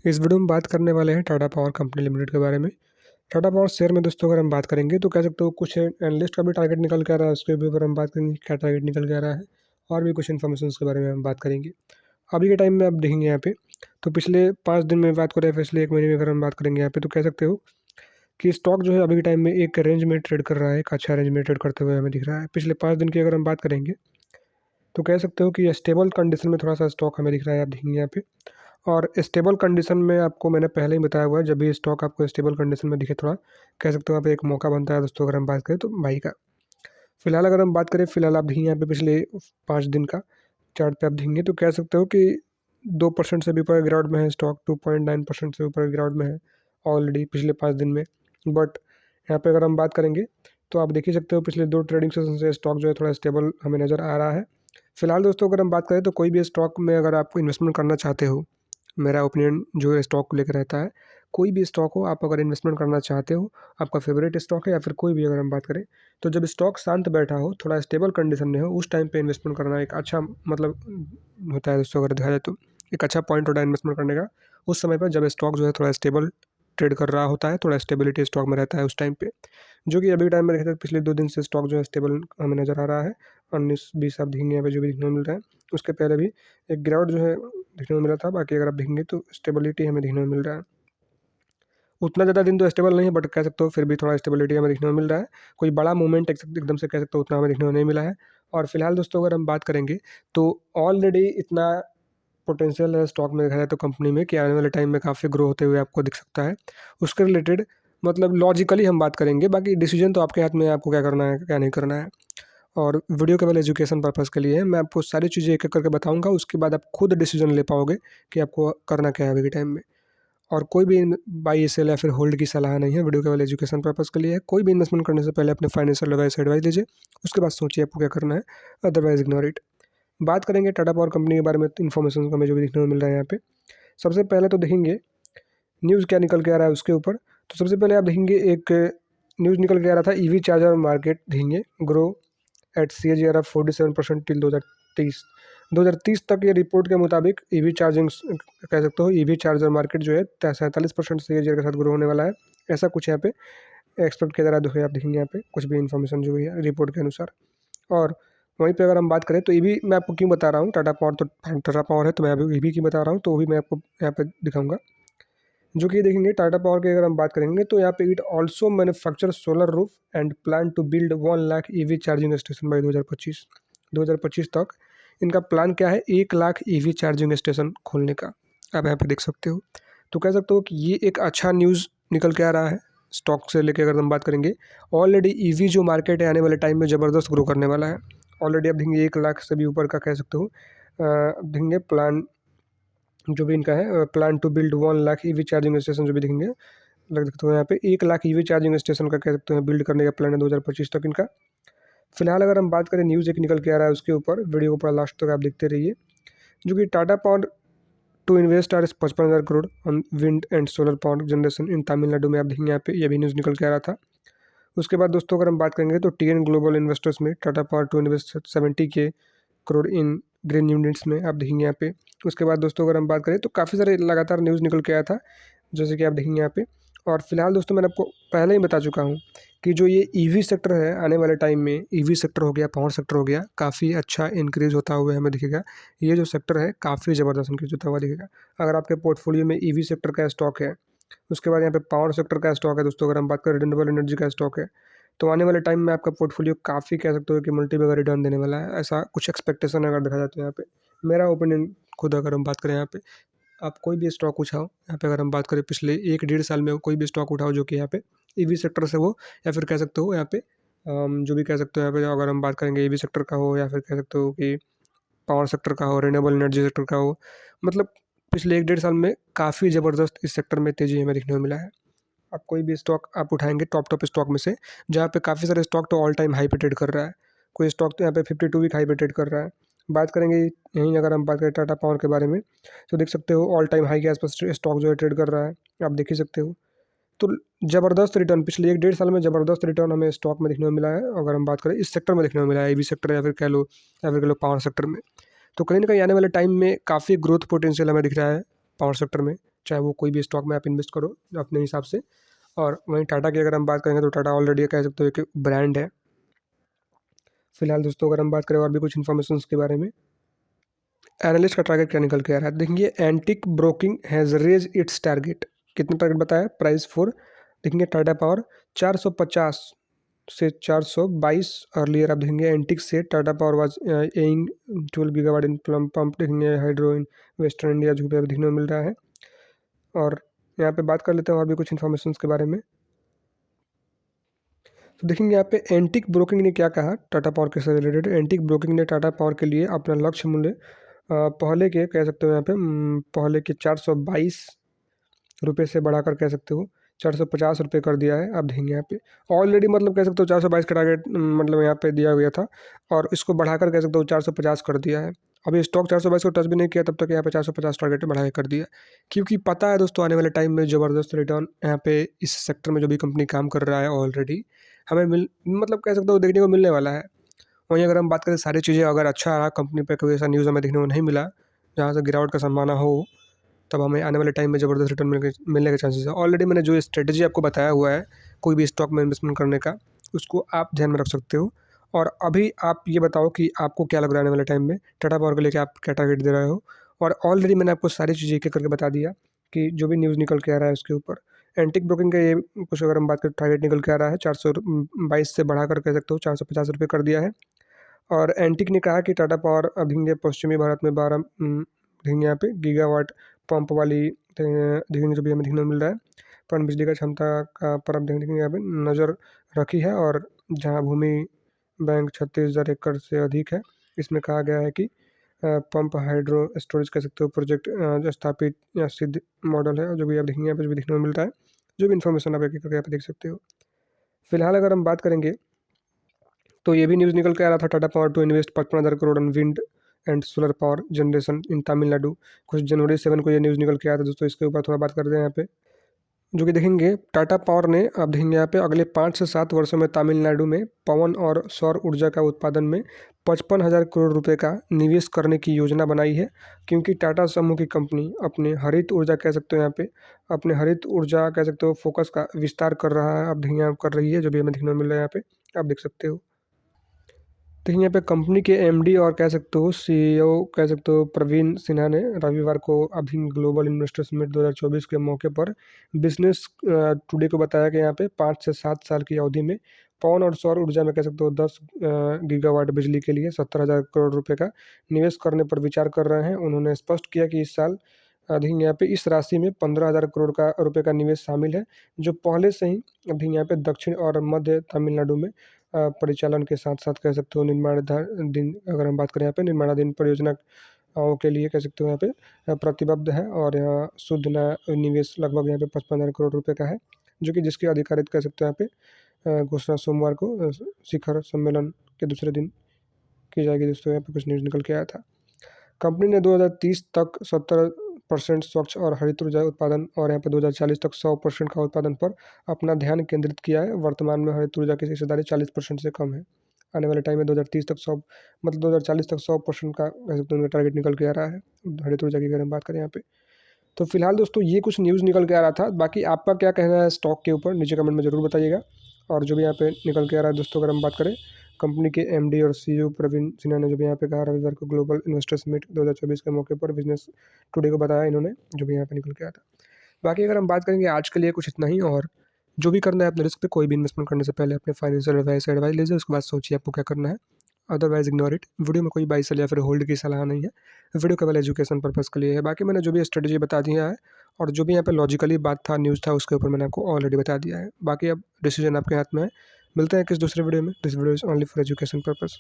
इस वीडियो में बात करने वाले हैं टाटा पावर कंपनी लिमिटेड के बारे में। टाटा पावर शेयर में दोस्तों अगर हम बात करेंगे तो कह सकते हो कुछ एनालिस्ट का भी टारगेट निकल के आ रहा है, उसके ऊपर हम बात करेंगे क्या टारगेट निकल के आ रहा है और भी कुछ इन्फॉर्मेशन के बारे में हम बात करेंगे। अभी के टाइम में आप देखेंगे यहाँ पे तो पिछले 5 दिन में बात करें, पिछले 1 महीने में अगर हम बात करेंगे यहाँ पे तो कह सकते हो कि स्टॉक जो है अभी के टाइम में एक रेंज में ट्रेड कर रहा है, एक अच्छा रेंज में ट्रेड करते हुए हमें दिख रहा है। पिछले 5 दिन की अगर हम बात करेंगे तो कह सकते हो कि स्टेबल कंडीशन में थोड़ा सा स्टॉक हमें दिख रहा है, आप देखेंगे यहाँ पे। और स्टेबल कंडीशन में आपको मैंने पहले ही बताया हुआ है, जब भी स्टॉक आपको स्टेबल कंडीशन में दिखे थोड़ा कह सकते हो यहाँ पे एक मौका बनता है दोस्तों, अगर हम बात करें तो बाई का। फिलहाल अगर हम बात करें, फिलहाल आप देखेंगे यहाँ पे पिछले 5 दिन का चार्ट पे आप देखेंगे तो कह सकते हो कि 2% से भी ऊपर गिरावट में है स्टॉक, 2.9% से ऊपर गिरावट में है ऑलरेडी पिछले 5 दिन में। बट यहाँ पे अगर हम बात करेंगे तो आप देख ही सकते हो पिछले 2 ट्रेडिंग सेशन से स्टॉक जो है थोड़ा स्टेबल हमें नज़र आ रहा है। फिलहाल दोस्तों अगर हम बात करें तो कोई भी स्टॉक में अगर आप इन्वेस्टमेंट करना चाहते हो, मेरा ओपिनियन जो है स्टॉक को लेकर रहता है, कोई भी स्टॉक हो आप अगर इन्वेस्टमेंट करना चाहते हो, आपका फेवरेट स्टॉक है या फिर कोई भी अगर हम बात करें, तो जब स्टॉक शांत बैठा हो, थोड़ा स्टेबल कंडीशन में हो, उस टाइम पे इन्वेस्टमेंट करना एक अच्छा मतलब होता है दोस्तों, अगर देखा जाए तो एक अच्छा पॉइंट होता है इन्वेस्टमेंट करने का उस समय पर, जब स्टॉक जो है थोड़ा स्टेबल ट्रेड कर रहा होता है, थोड़ा स्टेबिलिटी स्टॉक में रहता है उस टाइम पे। जो कि अभी के टाइम में देखा जाए पिछले 2 दिन से स्टॉक जो है स्टेबल हमें नज़र आ रहा है। 19-20 आप देखेंगे यहाँ पे जो भी देखने को मिल रहा है, उसके पहले भी एक गिरावट जो है देखने को मिला था। बाकी अगर आप देखेंगे तो स्टेबिलिटी हमें देखने को मिल रहा है। उतना ज़्यादा दिन तो स्टेबल नहीं है, बट कह सकते हो फिर भी थोड़ा स्टेबिलिटी हमें देखने को मिल रहा है। कोई बड़ा मूवमेंट एकदम से कह सकते हो उतना हमें देखने को नहीं मिला है। और फिलहाल दोस्तों अगर हम बात करेंगे तो ऑलरेडी इतना पोटेंशियल है स्टॉक में, देखा जाए तो कंपनी में, कि आने वाले टाइम में काफ़ी ग्रो होते हुए आपको दिख सकता है। उसके रिलेटेड मतलब लॉजिकली हम बात करेंगे, बाकी डिसीजन तो आपके हाथ में है, आपको क्या करना है क्या नहीं करना है। और वीडियो केवल एजुकेशन पर्पज़ के लिए है, मैं आपको सारी चीज़ें एक एक करके बताऊंगा, उसके बाद आप खुद डिसीजन ले पाओगे कि आपको करना क्या है अभी के टाइम में। और कोई भी बाई सेल या फिर होल्ड की सलाह नहीं है, वीडियो केवल एजुकेशन पर्पज़ के लिए है। कोई भी इन्वेस्टमेंट करने से पहले अपने फाइनेंशियल एडवाइस से एडवाइस लीजिए, उसके बाद सोचिए आपको क्या करना है, अदरवाइज इग्नोर इट। बात करेंगे टाटा पावर कंपनी के बारे में, तो इन्फॉर्मेशन हमें जो भी देखने को मिल रहा है यहाँ पे, सबसे पहले तो देखेंगे न्यूज़ क्या निकल के आ रहा है उसके ऊपर। तो सबसे पहले आप देखेंगे एक न्यूज़ निकल के आ रहा था, ईवी चार्जर मार्केट देखेंगे grow at CAGR of 47% till 2030। 2030 तक ये रिपोर्ट के मुताबिक ईवी चार्जिंग कह सकते हो, ईवी चार्जर मार्केट जो है 47% CAGR के साथ ग्रो होने वाला है, ऐसा कुछ यहाँ पे एक्सपेक्ट किया जा रहा है। देखो आप देखेंगे यहाँ पे कुछ भी इन्फॉर्मेशन जो भी है रिपोर्ट के अनुसार। और वहीं पे अगर हम बात करें तो ईवी मैं आपको क्यों बता रहा हूँ, टाटा पावर तो टाटा पावर है, तो मैं अभी ईवी की बता रहा हूँ, तो वो भी मैं आपको यहाँ पे दिखाऊंगा। जो कि देखेंगे टाटा पावर की अगर हम बात करेंगे तो यहाँ पे it also manufacture solar roof and plan to build 1 lakh EV charging station by 2025 तक। इनका प्लान क्या है, 1 लाख ईवी चार्जिंग स्टेशन खोलने का, आप यहाँ पे देख सकते हो। तो कह सकते हो कि ये एक अच्छा न्यूज़ निकल के आ रहा है स्टॉक से लेके अगर हम बात करेंगे। ऑलरेडी ईवी जो मार्केट है आने वाले टाइम में ज़बरदस्त ग्रो करने वाला है। ऑलरेडी आप देखेंगे 1 लाख से भी ऊपर का कह सकते हो देखेंगे प्लान जो भी इनका है, plan to build 1 lakh EV charging station जो भी दिखेंगे लग सकते हो यहाँ पे, 1 लाख ईवी चार्जिंग स्टेशन का कह सकते हैं बिल्ड करने का प्लान है 2025 तक इनका। फिलहाल अगर हम बात करें, न्यूज़ एक निकल के आ रहा है उसके ऊपर, वीडियो को पूरा लास्ट तक आप देखते रहिए। जो कि Tata power to invest R 55,000 crore on wind and solar power generation in Tamil Nadu में, आप देखेंगे यहाँ पे ये भी न्यूज़ निकल के आ रहा था। उसके बाद दोस्तों अगर हम बात करेंगे तो TN ग्लोबल इन्वेस्टर्स में Tata power to invest 70 crore in green units में, आप देखेंगे यहाँ पे। उसके बाद दोस्तों अगर हम बात करें तो काफ़ी सारे लगातार न्यूज़ निकल के आया था, जैसे कि आप देखेंगे यहाँ पे। और फिलहाल दोस्तों मैंने आपको पहले ही बता चुका हूँ कि जो ये ईवी सेक्टर है आने वाले टाइम में, ईवी सेक्टर हो गया, पावर सेक्टर हो गया, काफ़ी अच्छा इंक्रीज होता हुआ हमें दिखेगा। ये जो सेक्टर है काफ़ी ज़बरदस्त इंक्रीज होता हुआ दिखेगा। अगर आपके पोर्टफोलियो में ईवी सेक्टर का स्टॉक है, उसके बाद यहाँ पे पावर सेक्टर का स्टॉक है दोस्तों, अगर हम बात करें रिन्यूएबल एनर्जी का स्टॉक है, तो आने वाले टाइम में आपका पोर्टफोलियो काफ़ी कह सकते हो कि मल्टी बगर रिटर्न देने वाला है, ऐसा कुछ एक्सपेक्टेशन अगर देखा जाए तो यहाँ पे मेरा ओपिनियन खुद अगर हम बात करें यहाँ पे, आप कोई भी स्टॉक उठाओ यहाँ पे, अगर हम बात करें पिछले 1-1.5 साल में कोई भी स्टॉक उठाओ जो कि यहाँ पे ईवी सेक्टर से हो, या फिर कह सकते हो यहाँ पे जो भी कह सकते हो यहाँ पे, अगर हम बात करेंगे ईवी सेक्टर का हो या फिर कह सकते हो कि पावर सेक्टर का हो, रिन्यूएबल एनर्जी सेक्टर का हो, मतलब पिछले 1-1.5 साल में काफ़ी ज़बरदस्त इस सेक्टर में तेज़ी हमें देखने को मिला है। आप कोई भी स्टॉक आप उठाएंगे टॉप स्टॉक में से, जहाँ पे काफ़ी सारे स्टॉक तो ऑल टाइम हाई पे ट्रेड कर रहा है, कोई स्टॉक तो यहाँ पे 52 वीक हाई पे ट्रेड कर रहा है। बात करेंगे यहीं अगर हम बात करें टाटा पावर के बारे में, तो देख सकते हो ऑल टाइम हाई के आसपास स्टॉक जो है ट्रेड कर रहा है, आप देख ही सकते हो। तो ज़बरदस्त रिटर्न पिछले 1-1.5 साल में ज़बरदस्त रिटर्न हमें स्टॉक में देखने को मिला है, अगर हम बात करें इस सेक्टर में देखने को मिला है, ईवी सेक्टर या फिर कह लो पावर सेक्टर में। तो कहीं ना कहीं आने वाले टाइम में काफ़ी ग्रोथ पोटेंशियल हमें दिख रहा है पावर सेक्टर में, चाहे वो कोई भी स्टॉक में आप इन्वेस्ट करो अपने हिसाब से। और वहीं टाटा की अगर हम बात करेंगे तो टाटा ऑलरेडी कह सकते हो एक ब्रांड है। फिलहाल दोस्तों अगर हम बात करें और भी कुछ इन्फॉर्मेशन के बारे में, एनालिस्ट का टारगेट क्या निकल के आ रहा है, देखिए Antique broking has raise its target. कितना टारगेट बताया, प्राइस फॉर, देखेंगे टाटा पावर 450 से 422 अर्लियर। आप देखेंगे एंटिक से टाटा पावर वाज एइंग 12 गीगावाट इन पंप, देखेंगे हाइड्रो इन वेस्टर्न इंडिया जो भी देखने को मिल रहा है। और यहाँ पे बात कर लेते हैं और भी कुछ इन्फॉर्मेशन के बारे में। तो देखेंगे यहाँ पे एंटिक ब्रोकिंग ने क्या कहा टाटा पावर के साथ रिलेटेड। एंटिक ब्रोकिंग ने टाटा पावर के लिए अपना लक्ष्य मूल्य पहले के कह सकते हो यहाँ पे पहले के 422 रुपये से बढ़ाकर कह सकते हो 450 रुपये कर दिया है। आप देखेंगे यहाँ पे ऑलरेडी मतलब कह सकते हो 422 का टारगेट मतलब यहाँ पे दिया गया था और इसको बढ़ाकर कह सकते हो 450 कर दिया है। अभी स्टॉक 422 को टच भी नहीं किया तब तक यहाँ पे 450 टारगेट बढ़ा कर दिया, क्योंकि पता है दोस्तों आने वाले टाइम में ज़बरदस्त रिटर्न यहाँ पे इस सेक्टर में जो भी कंपनी काम कर रहा है ऑलरेडी हमें मतलब कह सकते हो देखने को मिलने वाला है। वहीं अगर हम बात करें सारी चीज़ें अगर अच्छा रहा, कंपनी पे कोई ऐसा न्यूज़ हमें देखने को नहीं मिला जहाँ से गिरावट का संभावना हो, तब हमें आने वाले टाइम में ज़बरदस्त रिटर्न मिलने के चांसेस है। ऑलरेडी मैंने जो स्ट्रेटजी आपको बताया हुआ है कोई भी स्टॉक में इन्वेस्टमेंट करने का, उसको आप ध्यान में रख सकते हो। और अभी आप ये बताओ कि आपको क्या लग रहा है आने वाले टाइम में टाटा पावर को लेकर आप क्या टारगेट दे रहे हो। और ऑलरेडी मैंने आपको सारी चीज़ें एक एक करके बता दिया कि जो भी न्यूज़ निकल के आ रहा है उसके ऊपर। एंटिक ब्रोकिंग का ये कुछ अगर हम बात करें टारगेट निकल के आ रहा है 422 से बढ़ाकर कह सकते हो 450 रुपये कर दिया है। और एंटिक ने कहा कि टाटा पावर अभी पश्चिमी भारत में 12 यहाँ पे गीगावाट पंप वाली देखने जो भी हमें देखने को मिल रहा है पन बिजली का क्षमता का पर अब देखने यहाँ पे नज़र रखी है। और जहाँ भूमि बैंक 36,000 एकड़ से अधिक है, इसमें कहा गया है कि पंप हाइड्रो स्टोरेज कह सकते हो प्रोजेक्ट स्थापित या सिद्ध मॉडल है। जो भी आप देखेंगे यहाँ पे जो भी देखने को मिलता है, जो भी इन्फॉर्मेशन आप एक एक करके यहाँ पे देख सकते हो। फिलहाल अगर हम बात करेंगे तो ये भी न्यूज़ निकल के आ रहा था Tata power to invest 55,000 crore in wind and solar power generation in Tamil Nadu. कुछ जनवरी 7 को ये न्यूज़ निकल के आया था दोस्तों, इसके ऊपर थोड़ा बात करते हैं यहाँ पे। जो कि देखेंगे टाटा पावर ने अब देखेंगे यहाँ पे अगले 5 से 7 वर्षों में तमिलनाडु में पवन और सौर ऊर्जा का उत्पादन में 55,000 करोड़ रुपए का निवेश करने की योजना बनाई है। क्योंकि टाटा समूह की कंपनी अपने हरित ऊर्जा कह सकते हो यहाँ पे अपने हरित ऊर्जा कह सकते हो फोकस का विस्तार कर रहा है, अब देखिए कर रही है, जो भी हमें देखने को मिल रहा है यहाँ पे आप देख सकते हो। तो यहाँ पे कंपनी के एमडी और कह सकते हो सीईओ कह सकते हो प्रवीण सिन्हा ने रविवार को अभी ग्लोबल इन्वेस्टर समिट 2024 के मौके पर बिजनेस टुडे को बताया कि यहाँ पे 5 से 7 साल की अवधि में पवन और सौर ऊर्जा में कह सकते हो 10 गीगावाट बिजली के लिए 70,000 करोड़ रुपए का निवेश करने पर विचार कर रहे हैं। उन्होंने स्पष्ट किया कि इस साल अभी यहाँ पे इस राशि में 15,000 करोड़ का रुपए का निवेश शामिल है, जो पहले से ही अभी यहाँ पे दक्षिण और मध्य तमिलनाडु में परिचालन के साथ साथ कह सकते हो निर्माणाधीन अगर हम बात करें यहाँ पे निर्माणाधीन परियोजनाओं के लिए कह सकते हो यहाँ पे प्रतिबद्ध है। और यहाँ शुद्ध निवेश लगभग यहाँ पे 55,000 करोड़ रुपए का है, जो कि जिसकी अधिकारित कह सकते हो यहाँ पे घोषणा सोमवार को शिखर सम्मेलन के दूसरे दिन की जाएगी। दोस्तों यहाँ पे कुछ न्यूज़ निकल के आया था। कंपनी ने 2030 तक 70% स्वच्छ और हरित ऊर्जा उत्पादन और यहाँ पे 2040 तक 100% का उत्पादन पर अपना ध्यान केंद्रित किया है। वर्तमान में हरित ऊर्जा की हिस्सेदारी 40% से कम है। आने वाले टाइम में 2030 तक 100 मतलब 2040 तक 100% का कह सकते हैं टारगेट निकल के आ रहा है हरित ऊर्जा की अगर हम बात करें यहाँ पे। तो फिलहाल दोस्तों ये कुछ न्यूज़ निकल के आ रहा था, बाकी आपका क्या कहना है स्टॉक के ऊपर नीचे कमेंट में ज़रूर बताइएगा। और जो भी यहाँ पे निकल के आ रहा है दोस्तों अगर हम बात करें कंपनी के एमडी और सीईओ प्रवीण सिन्हा ने जो भी यहाँ पे कहा रविवार को ग्लोबल इन्वेस्टर समिट 2024 के मौके पर बिजनेस टुडे को बताया इन्होंने, जो भी यहाँ पे निकल के आया था। बाकी अगर हम बात करेंगे आज के लिए कुछ इतना ही, और जो भी करना है अपने रिस्क पे कोई भी इन्वेस्टमेंट करने से पहले अपने फाइनेंशियल एडवाइस लीजिए, उसके बाद सोचिए आपको क्या करना है, अदरवाइज इग्नोर इट। वीडियो में कोई बाई सेल या फिर होल्ड की सलाह नहीं है, वीडियो केवल एजुकेशन पर्पज़ के लिए है। बाकी मैंने जो भी स्ट्रेटजी बता दिया है और जो भी यहाँ पे लॉजिकली बात था न्यूज़ था उसके ऊपर मैंने आपको ऑलरेडी बता दिया है। बाकी अब डिसीजन आपके हाथ में है। मिलते हैं किस दूसरे वीडियो में। This video is only for education purpose.